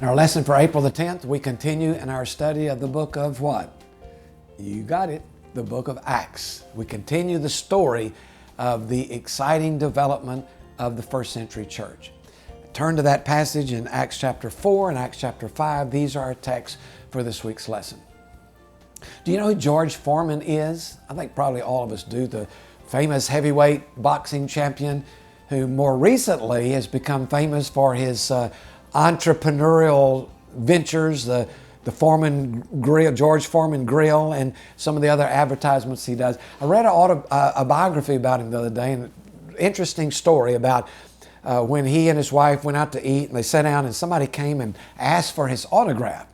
In our lesson for April the 10th, we continue in our study of the book of what? You got it, the book of Acts. We continue the story of the exciting development of the first century church. Turn to that passage in Acts chapter 4 and Acts chapter 5. These are our texts for this week's lesson. Do you know who George Foreman is? I think probably all of us do. The famous heavyweight boxing champion who more recently has become famous for his entrepreneurial ventures, the Foreman Grill, George Foreman Grill, and some of the other advertisements he does. I read a biography about him the other day, and an interesting story about when he and his wife went out to eat, and they sat down, and somebody came and asked for his autograph.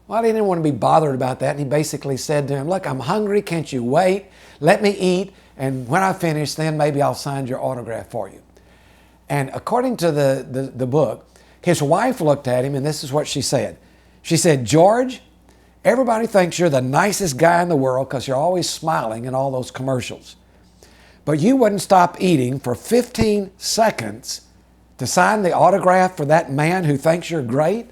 Well, he didn't want to be bothered about that, and he basically said to him, "Look, I'm hungry. Can't you wait? Let me eat, and when I finish, then maybe I'll sign your autograph for you." And according to the book, his wife looked at him, and this is what she said. She said, "George, everybody thinks you're the nicest guy in the world because you're always smiling in all those commercials. But you wouldn't stop eating for 15 seconds to sign the autograph for that man who thinks you're great?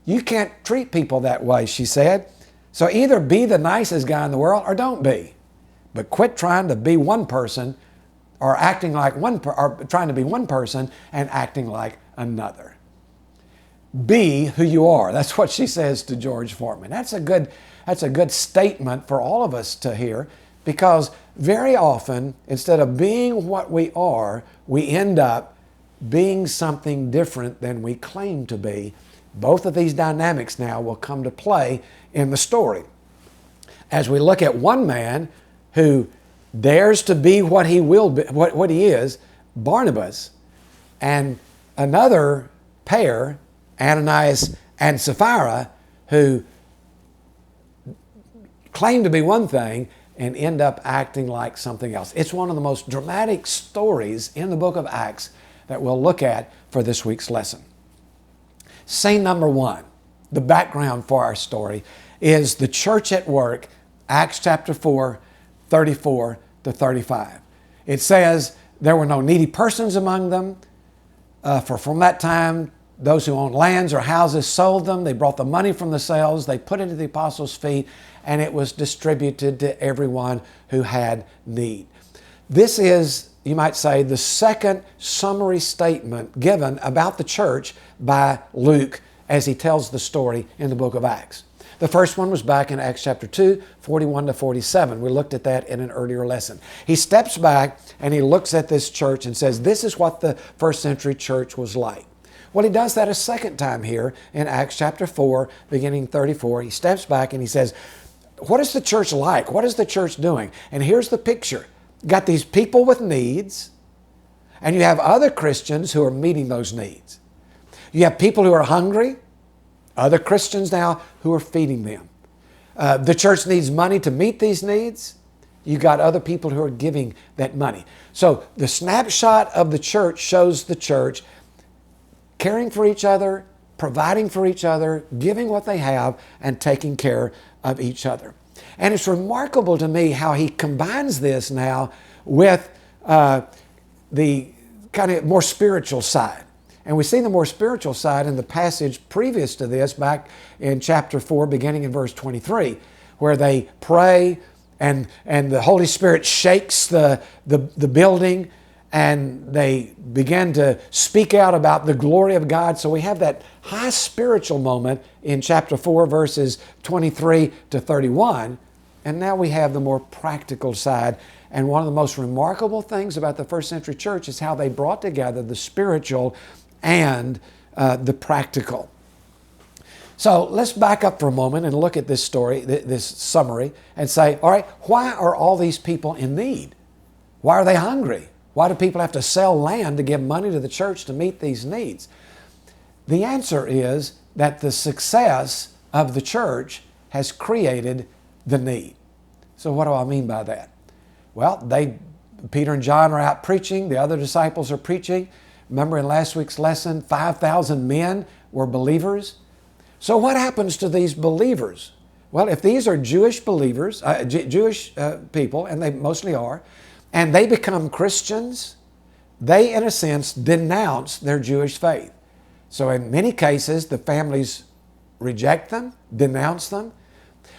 You can't treat people that way," she said. "So either be the nicest guy in the world or don't be. But quit trying to be one person or acting like or trying to be one person and acting like another. Be who you are." That's what she says to George Foreman. That's a good statement for all of us to hear, because very often, instead of being what we are, we end up being something different than we claim to be. Both of these dynamics now will come to play in the story as we look at one man who dares to be what he will be, what he is, Barnabas, and another pair, Ananias and Sapphira, who claim to be one thing and end up acting like something else. It's one of the most dramatic stories in the book of Acts that we'll look at for this week's lesson. Scene number one, the background for our story, is the church at work, Acts chapter 4, 34 to 35. It says, "There were no needy persons among them, for from that time those who owned lands or houses sold them. They brought the money from the sales, they put it at the apostles' feet, and it was distributed to everyone who had need." This is, you might say, the second summary statement given about the church by Luke as he tells the story in the book of Acts. The first one was back in Acts chapter 2, 41 to 47. We looked at that in an earlier lesson. He steps back and he looks at this church and says, this is what the first century church was like. Well, he does that a second time here in Acts chapter 4, beginning 34. He steps back and he says, what is the church like? What is the church doing? And here's the picture. You got these people with needs, and you have other Christians who are meeting those needs. You have people who are hungry, other Christians now who are feeding them. The church needs money to meet these needs. You got other people who are giving that money. So the snapshot of the church shows the church caring for each other, providing for each other, giving what they have, and taking care of each other. And it's remarkable to me how he combines this now with the kind of more spiritual side. And we see the more spiritual side in the passage previous to this, back in chapter 4, beginning in verse 23, where they pray and the Holy Spirit shakes the building, and they begin to speak out about the glory of God. So we have that high spiritual moment in chapter 4, verses 23 to 31. And now we have the more practical side. And one of the most remarkable things about the first century church is how they brought together the spiritual and the practical. So let's back up for a moment and look at this story, this summary, and say, all right, why are all these people in need? Why are they hungry? Why do people have to sell land to give money to the church to meet these needs? The answer is that the success of the church has created the need. So what do I mean by that? Well, Peter and John are out preaching. The other disciples are preaching. Remember in last week's lesson, 5,000 men were believers. So what happens to these believers? Well, if these are Jewish believers, Jewish people, and they mostly are, and they become Christians, they, in a sense, denounce their Jewish faith. So in many cases, the families reject them, denounce them.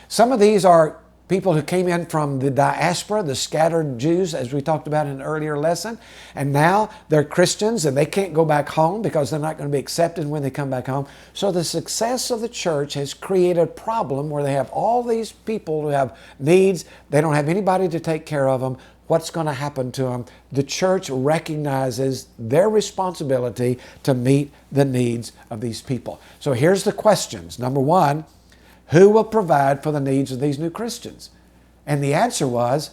Some of these are people who came in from the diaspora, the scattered Jews, as we talked about in an earlier lesson, and now they're Christians and they can't go back home because they're not going to be accepted when they come back home. So the success of the church has created a problem where they have all these people who have needs. They don't have anybody to take care of them. What's going to happen to them? The church recognizes their responsibility to meet the needs of these people. So here's the questions. Number one, who will provide for the needs of these new Christians? And the answer was